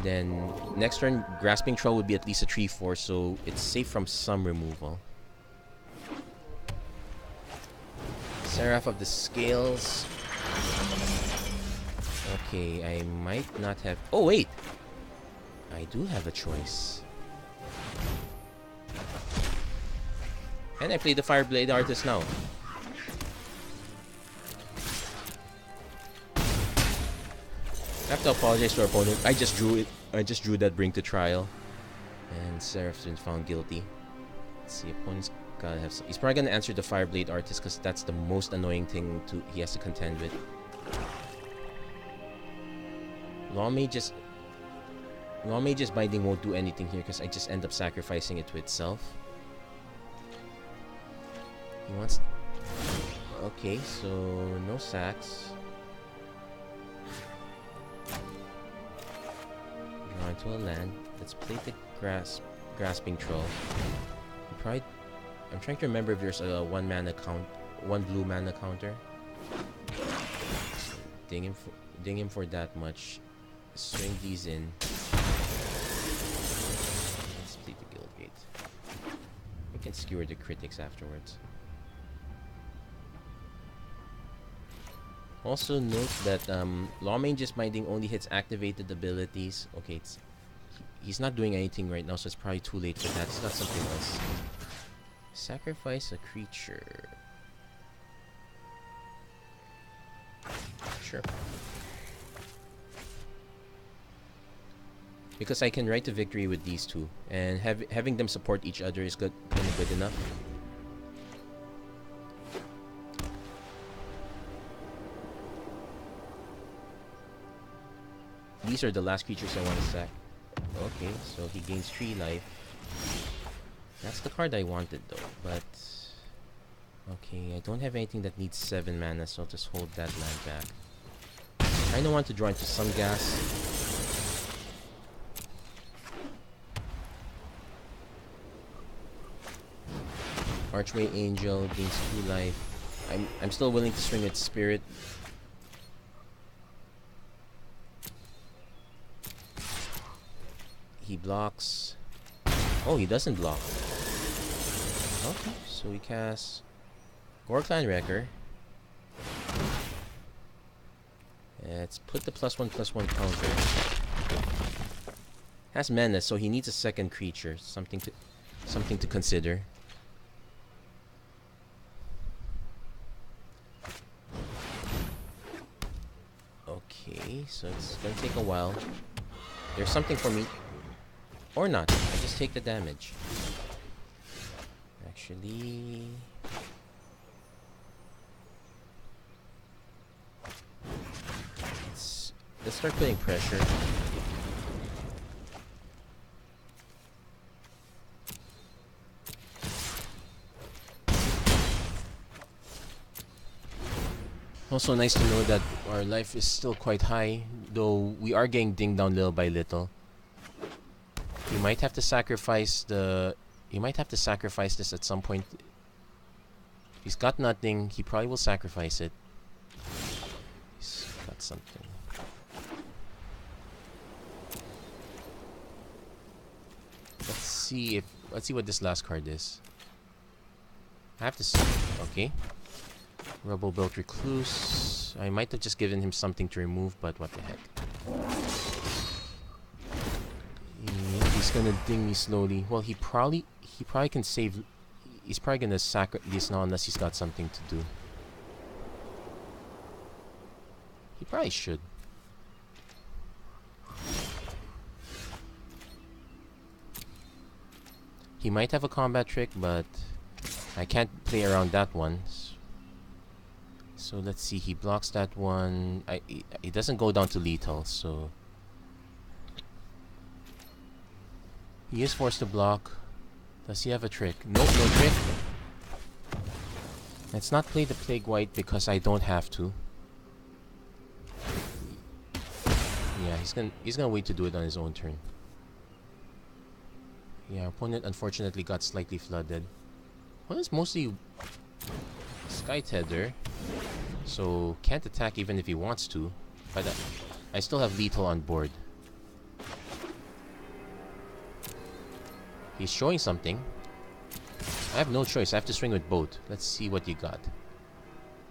Then next turn, Grasping Troll would be at least a 3/4, so it's safe from some removal. Seraph of the Scales. Okay, I might not have... Oh, wait! I do have a choice. And I play the Fireblade Artist now. I have to apologize to our opponent. I just drew it. I just drew that Bring to Trial. And Seraph's been found guilty. Let's see, opponent's gotta have some... He's probably gonna answer the Fireblade Artist because that's the most annoying thing he has to contend with. Lawmage's Binding won't do anything here because I just end up sacrificing it to itself. He wants... Okay, so no sacks. Draw into a land. Let's play the Grasping Troll. I'm trying to remember if there's a one blue mana counter. Ding him for that much. Swing these in. Let's play the Guildgate. We can skewer the critics afterwards. Also note that Lawmage's Binding only hits activated abilities. Okay, he's not doing anything right now, so it's probably too late for that. It's not something else. Sacrifice a creature. Sure. Because I can write to victory with these two, and having them support each other is kind of good enough. These are the last creatures I want to sack. Okay, so he gains 3 life. That's the card I wanted though, but... Okay, I don't have anything that needs 7 mana, so I'll just hold that land back. I don't want to draw into some gas. Archway Angel gains 2 life. I'm still willing to swing its Spirit. He blocks. Oh, he doesn't block. Okay, so we cast Gorklan Wrecker. Let's put the +1/+1 counter. Has Menace, so he needs a second creature. Something to consider. Okay, so it's gonna take a while. There's something for me. Or not. I just take the damage. Actually... Let's start putting pressure. Also nice to know that our life is still quite high, though we are getting dinged down little by little. You might have to sacrifice the... You might have to sacrifice this at some point. He's got nothing. He probably will sacrifice it. He's got something. Let's see what this last card is. I have to see. Okay. Rebel Built Recluse. I might have just given him something to remove, but what the heck. He's gonna ding me slowly. Well, he probably can save. He's probably gonna sack this now unless he's got something to do. He probably should. He might have a combat trick, but I can't play around that one. So let's see. He blocks that one. He doesn't go down to lethal, so he is forced to block. Does he have a trick? Nope, no trick. Let's not play the Plague White because I don't have to. Yeah, he's gonna wait to do it on his own turn. Yeah, opponent unfortunately got slightly flooded. Well, it's mostly Sky Tether, so can't attack even if he wants to. But I still have lethal on board. He's showing something. I have no choice. I have to swing with both. Let's see what you got.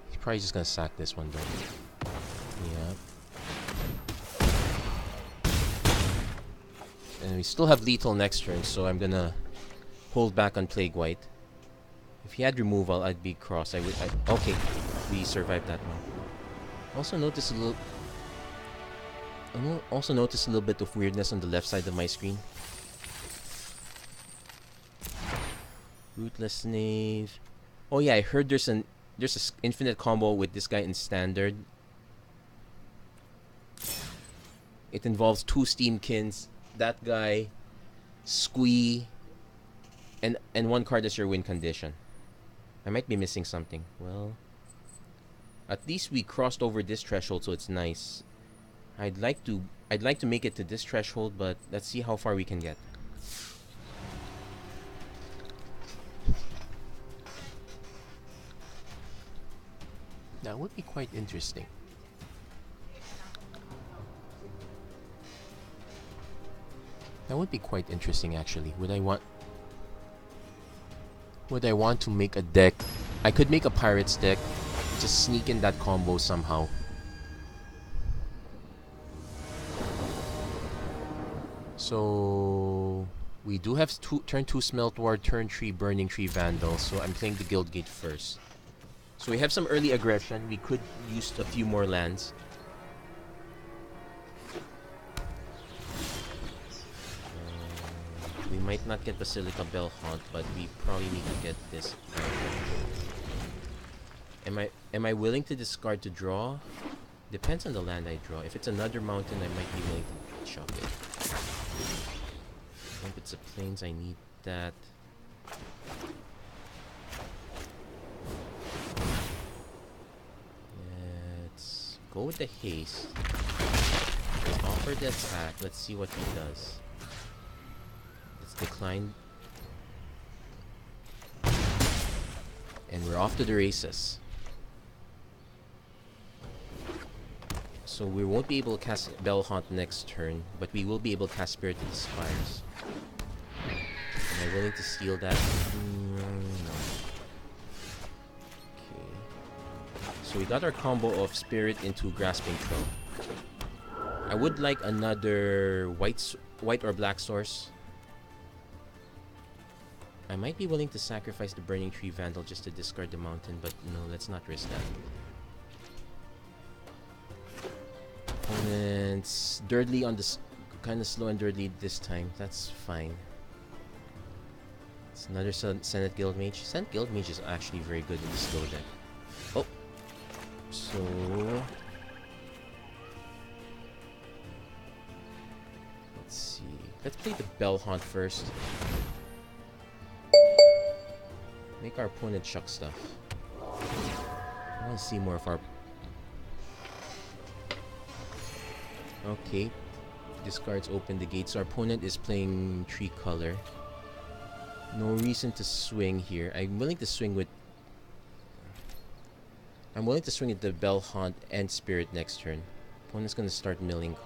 He's probably just gonna sack this one though. Yeah. And we still have lethal next turn, so I'm gonna hold back on Plague White. If he had removal, I'd be cross. Okay, we survived that one. Also notice a little bit of weirdness on the left side of my screen. Rootless Knave. Oh yeah, I heard there's an infinite combo with this guy in standard. It involves 2 Steamkins, that guy, Squee, and 1 card as your win condition. I might be missing something. Well, at least we crossed over this threshold, so it's nice. I'd like to make it to this threshold, but let's see how far we can get. That would be quite interesting. That would be quite interesting, actually. Would I want to make a deck? I could make a Pirates deck. Just sneak in that combo somehow. So we do have turn 2 Smelt Ward, turn 3 Burning Tree Vandal. So I'm playing the Guild Gate first. So we have some early aggression. We could use a few more lands. We might not get Basilica Bell Haunt, but we probably need to get this. Am I willing to discard to draw? Depends on the land I draw. If it's another mountain, I might be willing to chop it. If it's a plains, I need that. Let's go with the haste. Let's offer the attack. Let's see what he does. Let's decline. And we're off to the races. So we won't be able to cast Bell Haunt next turn, but we will be able to cast Spirit of the Spires. Am I willing to steal that? No. Okay. So we got our combo of Spirit into Grasping Crow. I would like another white or black source. I might be willing to sacrifice the Burning Tree Vandal just to discard the mountain, but no, let's not risk that. Opponent's Dirtly on this, kind of slow and Dirtly this time. That's fine. It's another Senate Guild Mage. Senate Guild Mage is actually very good in the slow deck. Oh, so let's see. Let's play the Bell Haunt first. Make our opponent chuck stuff. I want to see more of our... Okay. Discards open the gate. So our opponent is playing tree color. No reason to swing here. I'm willing to swing with the Bell Haunt and Spirit next turn. Opponent's gonna start milling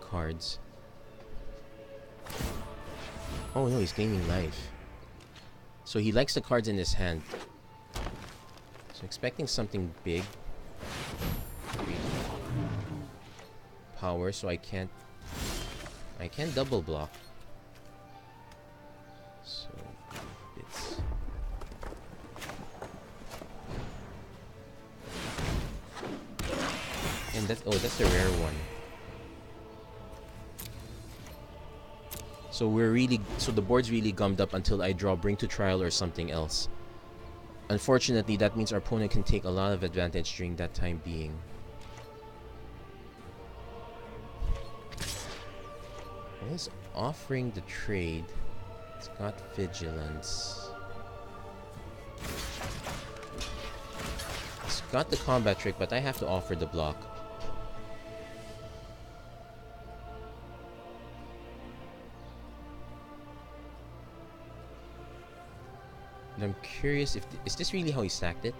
cards. Oh no, he's gaining life. So he likes the cards in his hand. So expecting something big. Power, so I can't double block. So it's and that's the rare one. So the board's really gummed up until I draw Bring to Trial or something else. Unfortunately, that means our opponent can take a lot of advantage during that time being. He's offering the trade. It's got Vigilance. It's got the combat trick, but I have to offer the block. And I'm curious if is this really how he stacked it?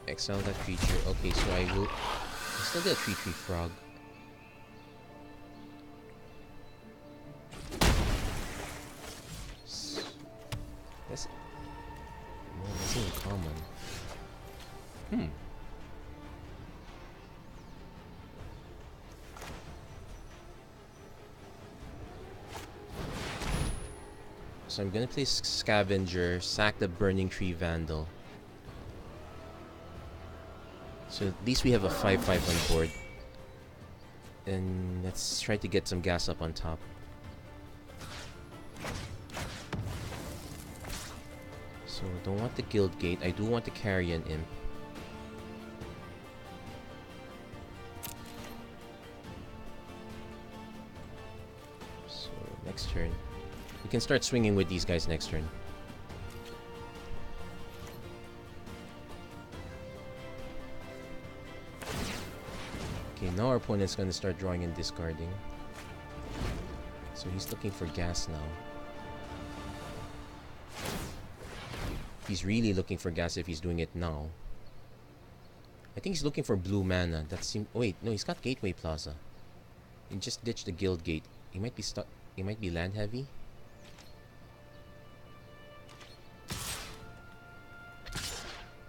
Exile that creature. Okay, so I still get a 3/3 frog. That's uncommon. So I'm gonna play Scavenger, sack the Burning Tree Vandal. So at least we have a 5/5 on board. And let's try to get some gas up on top. So don't want the Guild Gate. I do want the Carrion Imp. So next turn. We can start swinging with these guys next turn. Okay, now our opponent's going to start drawing and discarding. So he's looking for gas now. He's really looking for gas if he's doing it now. I think he's looking for blue mana. That seems... Oh, wait, no, he's got Gateway Plaza. He just ditched the Guild Gate. He might be stuck... He might be land heavy.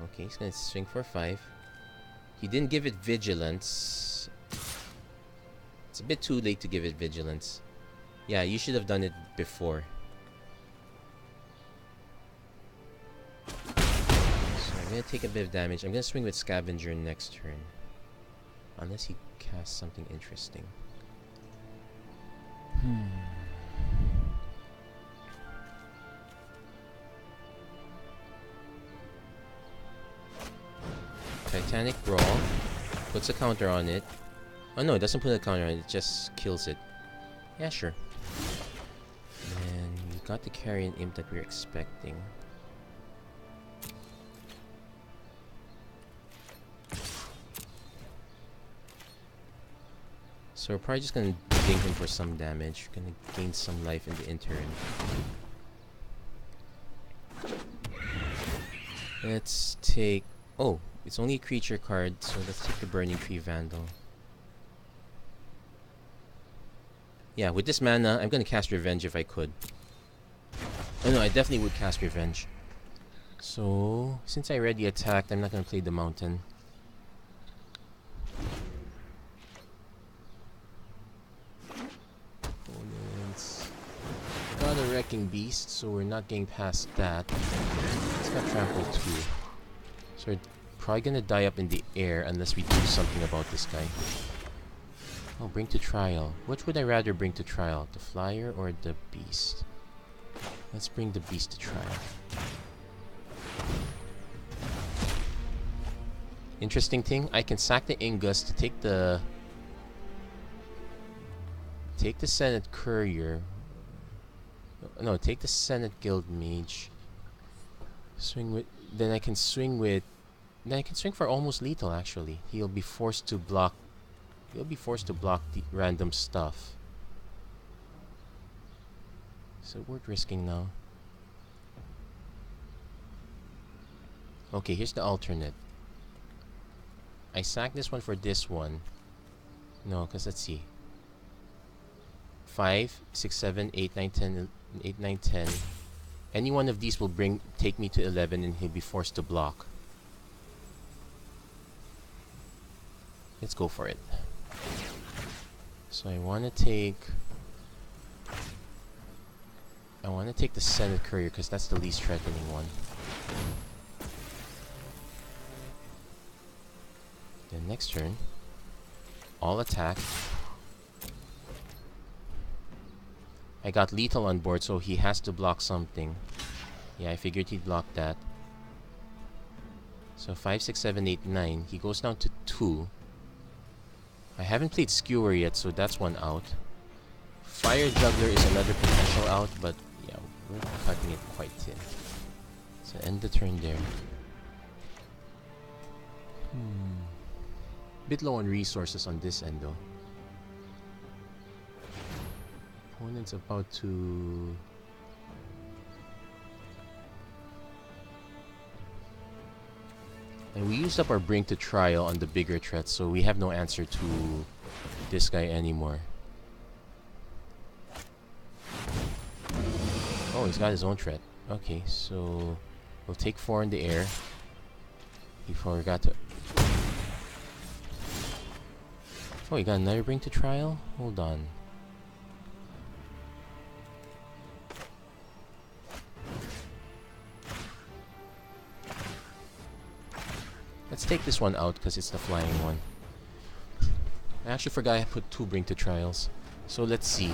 Okay, he's gonna swing for 5. He didn't give it Vigilance. It's a bit too late to give it Vigilance. Yeah, you should have done it before. So I'm gonna take a bit of damage. I'm gonna swing with Scavenger next turn. Unless he casts something interesting. Titanic Brawl. Puts a counter on it. Oh no, it doesn't put a counter on it. It just kills it. Yeah, sure. And we got the Carrion Imp that we're expecting. So we're probably just gonna ding him for some damage. We're gonna gain some life in the interim. Let's take... Oh, it's only a creature card, so let's take the Burning Tree Vandal. Yeah, with this mana, I'm gonna cast Revenge if I could. Oh no, I definitely would cast Revenge. So, since I already attacked, I'm not gonna play the Mountain. Opponents got a Wrecking Beast, so we're not getting past that. It's got Trample 2. So we're probably gonna die up in the air unless we do something about this guy. Oh, bring to trial. Which would I rather bring to trial? The flyer or the beast? Let's bring the beast to trial. Interesting thing, I can sack the Ingus to take the Senate Courier. No, take the Senate Guild Mage. Swing with... Then I can swing with... Then I can swing for almost lethal, actually. He'll be forced to block... He'll be forced to block the random stuff. So worth risking now. Okay, here's the alternate. I sack this one for this one. No, because let's see. 5, 6, 7, 8, 9, 10, 8, 9, 10. Any one of these will take me to 11 and he'll be forced to block. Let's go for it. So I want to take the Senate Courier because that's the least threatening one. Then next turn, all attack. I got lethal on board, so he has to block something. Yeah, I figured he'd block that. So 5, 6, 7, 8, 9. He goes down to 2. I haven't played Skewer yet, so that's one out. Fire Juggler is another potential out, but yeah, we're cutting it quite thin. So end the turn there. Bit low on resources on this end though. Opponent's about to... And we used up our Bring to Trial on the bigger threats, so we have no answer to this guy anymore. Oh, he's got his own threat. Okay, so we'll take 4 in the air. He forgot to... Oh, he got another Bring to Trial? Hold on. Let's take this one out because it's the flying one. I actually forgot I put 2 bring to trials. So let's see.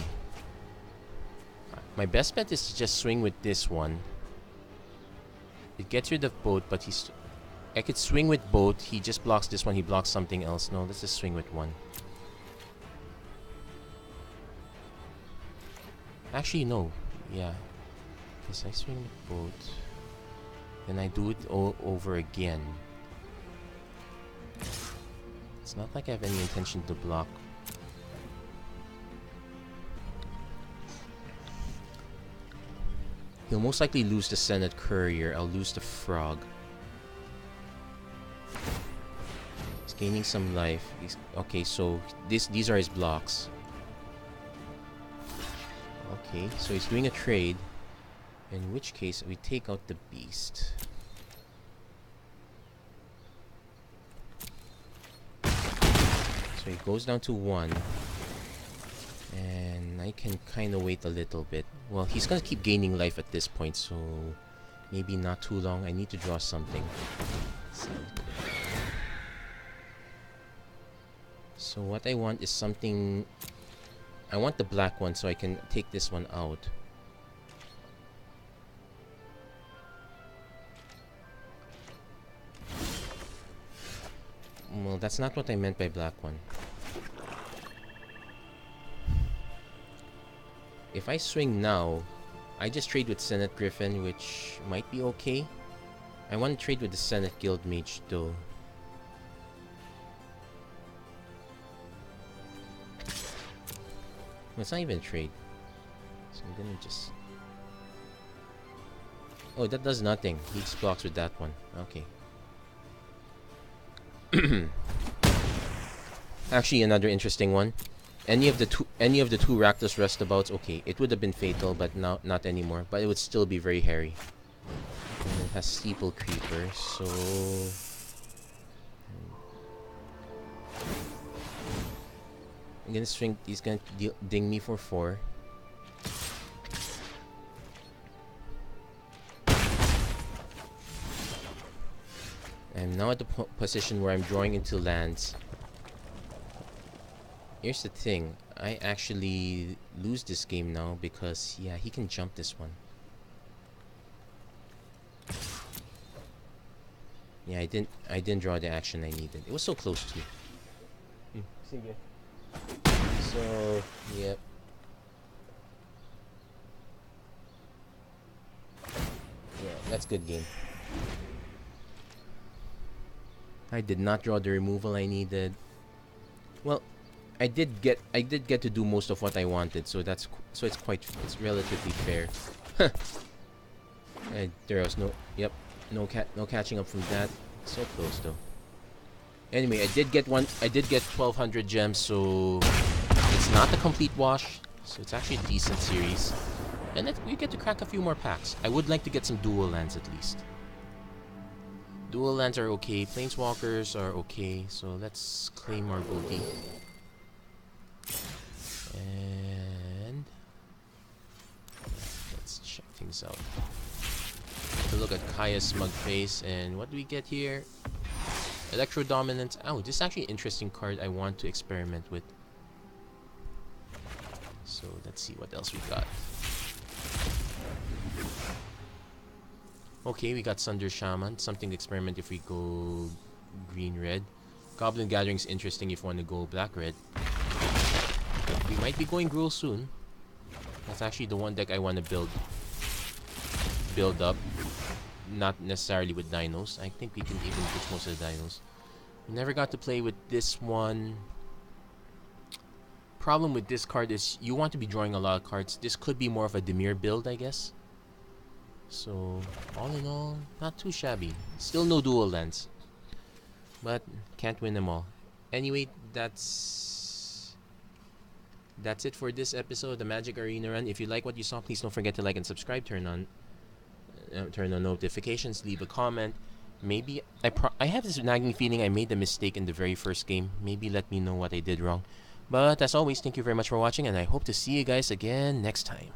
My best bet is to just swing with this one. It gets rid of both, but I could swing with both. He just blocks this one. He blocks something else. No, let's just swing with one. Actually, no. Yeah. Because I swing with both. Then I do it all over again. It's not like I have any intention to block. He'll most likely lose the Senate Courier. I'll lose the Frog. He's gaining some life. Okay, so these are his blocks. Okay, so he's doing a trade. In which case, we take out the Beast. So he goes down to 1. And I can kind of wait a little bit. Well, he's gonna keep gaining life at this point, so maybe not too long. I need to draw something. So what I want is something... I want the black one so I can take this one out. Well, that's not what I meant by black one. If I swing now, I just trade with Senate Griffin, which might be okay. I want to trade with the Senate Guild Mage though. Well, it's not even a trade. So I'm gonna just... Oh, that does nothing. He just blocks with that one. Okay. Actually, another interesting one. Any of the two Rakdos Restabouts, okay, it would have been fatal, but now not anymore. But it would still be very hairy. And it has Steeple Creeper, so I'm gonna swing. He's gonna ding me for 4. I'm now at the position where I'm drawing into lands. Here's the thing, I actually lose this game now because, yeah, he can jump this one. Yeah, I didn't draw the action I needed. It was so close to. So, yep. Yeah, that's good game. I did not draw the removal I needed. Well, I did get to do most of what I wanted, so it's relatively fair. There was no catching up from that. So close though. Anyway, I did get 1200 gems, so it's not a complete wash. So it's actually a decent series, and we get to crack a few more packs. I would like to get some dual lands at least. Dual lands are okay, planeswalkers are okay, so let's claim our booty. And let's check things out. Take a look at Kaya's smug face, and what do we get here? Electro Dominance. Oh, this is actually an interesting card I want to experiment with. So let's see what else we got. Okay, we got Sunder Shaman. Something to experiment if we go green-red. Goblin Gathering is interesting if you want to go black-red. We might be going Gruul soon. That's actually the one deck I want to build up. Not necessarily with dinos. I think we can even push most of the dinos. We never got to play with this one. Problem with this card is you want to be drawing a lot of cards. This could be more of a Dimir build, I guess. So, all in all, not too shabby. Still no dual lands. But, can't win them all. Anyway, that's it for this episode of the Magic Arena Run. If you like what you saw, please don't forget to like and subscribe. Turn on notifications. Leave a comment. Maybe, I have this nagging feeling I made a mistake in the very first game. Maybe let me know what I did wrong. But, as always, thank you very much for watching, and I hope to see you guys again next time.